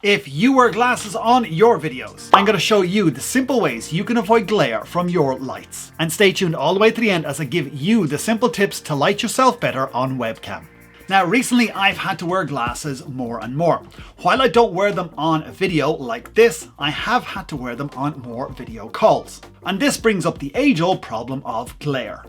If you wear glasses on your videos, I'm going to show you the simple ways you can avoid glare from your lights. And stay tuned all the way to the end as I give you the simple tips to light yourself better on webcam. Now recently I've had to wear glasses more and more. While I don't wear them on video like this, I have had to wear them on more video calls. And this brings up the age-old problem of glare.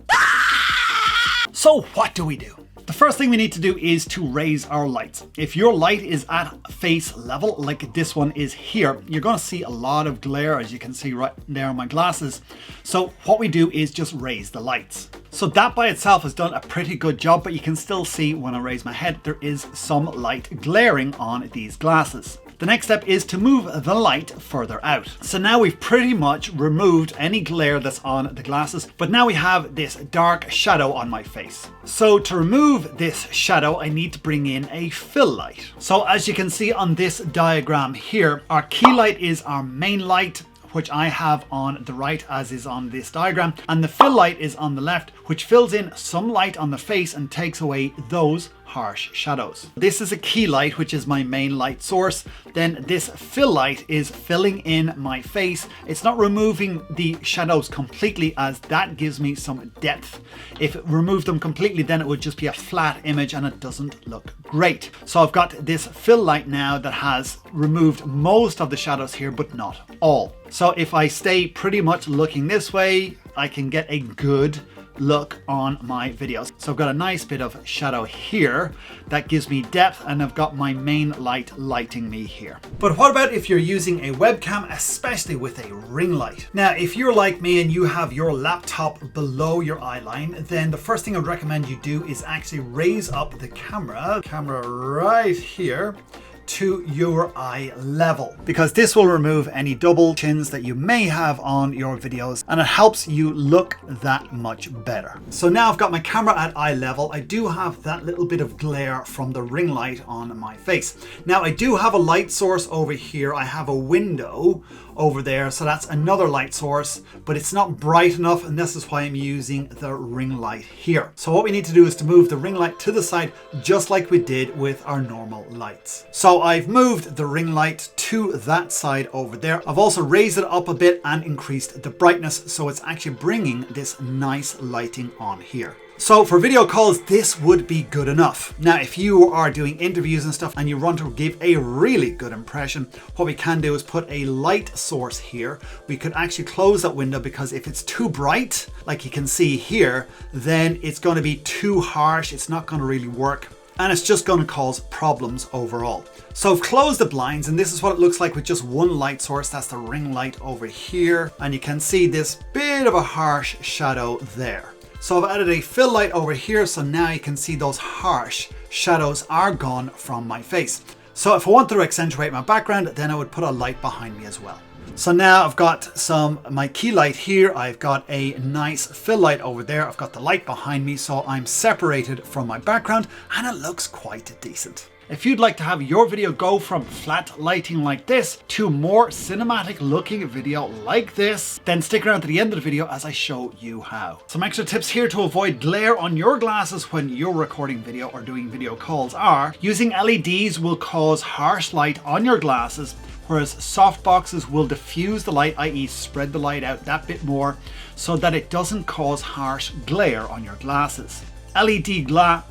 So what do we do? The first thing we need to do is to raise our lights. If your light is at face level, like this one is here, you're going to see a lot of glare, as you can see right there on my glasses. So what we do is just raise the lights. So that by itself has done a pretty good job, but you can still see when I raise my head, there is some light glaring on these glasses. The next step is to move the light further out. So now we've pretty much removed any glare that's on the glasses, but now we have this dark shadow on my face. So to remove this shadow, I need to bring in a fill light. So as you can see on this diagram here, our key light is our main light, which I have on the right as is on this diagram, and the fill light is on the left, which fills in some light on the face and takes away those harsh shadows. This is a key light, which is my main light source. Then this fill light is filling in my face. It's not removing the shadows completely, as that gives me some depth. If it removed them completely, then it would just be a flat image and it doesn't look great. So I've got this fill light now that has removed most of the shadows here, but not all. So if I stay pretty much looking this way, I can get a good look on my videos. So I've got a nice bit of shadow here that gives me depth, and I've got my main light lighting me here. But what about if you're using a webcam, especially with a ring light? Now, if you're like me and you have your laptop below your eye line, then the first thing I would recommend you do is actually raise up the camera right here to your eye level, because this will remove any double chins that you may have on your videos, and it helps you look that much better. So now I've got my camera at eye level. I do have that little bit of glare from the ring light on my face. Now I do have a light source over here. I have a window over there, so that's another light source, but it's not bright enough, and this is why I'm using the ring light here. So what we need to do is to move the ring light to the side, just like we did with our normal lights. So I've moved the ring light to that side over there. I've also raised it up a bit and increased the brightness, so it's actually bringing this nice lighting on here. So for video calls, this would be good enough. Now, if you are doing interviews and stuff and you want to give a really good impression, what we can do is put a light source here. We could actually close that window, because if it's too bright, like you can see here, then it's going to be too harsh. It's not going to really work, and it's just going to cause problems overall. So I've closed the blinds, and this is what it looks like with just one light source. That's the ring light over here, and you can see this bit of a harsh shadow there. So I've added a fill light over here, so now you can see those harsh shadows are gone from my face. So if I wanted to accentuate my background, then I would put a light behind me as well. So now I've got my key light here, I've got a nice fill light over there, I've got the light behind me, so I'm separated from my background, and it looks quite decent. If you'd like to have your video go from flat lighting like this to more cinematic looking video like this, then stick around to the end of the video as I show you how. Some extra tips here to avoid glare on your glasses when you're recording video or doing video calls are: using LEDs will cause harsh light on your glasses, whereas softboxes will diffuse the light, i.e. spread the light out that bit more so that it doesn't cause harsh glare on your glasses. LED glasses.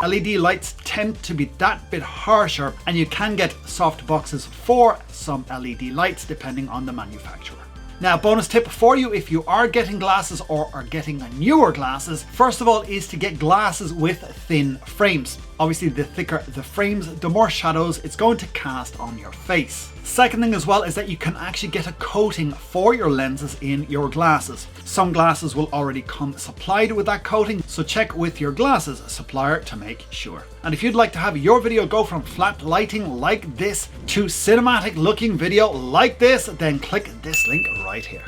LED lights tend to be that bit harsher, and you can get soft boxes for some LED lights depending on the manufacturer. Now, bonus tip for you if you are getting glasses or are getting newer glasses, first of all is to get glasses with thin frames. Obviously, the thicker the frames, the more shadows it's going to cast on your face. Second thing as well is that you can actually get a coating for your lenses in your glasses. Some glasses will already come supplied with that coating, so check with your glasses supplier to make sure. And if you'd like to have your video go from flat lighting like this to cinematic looking video like this, then click this link right here.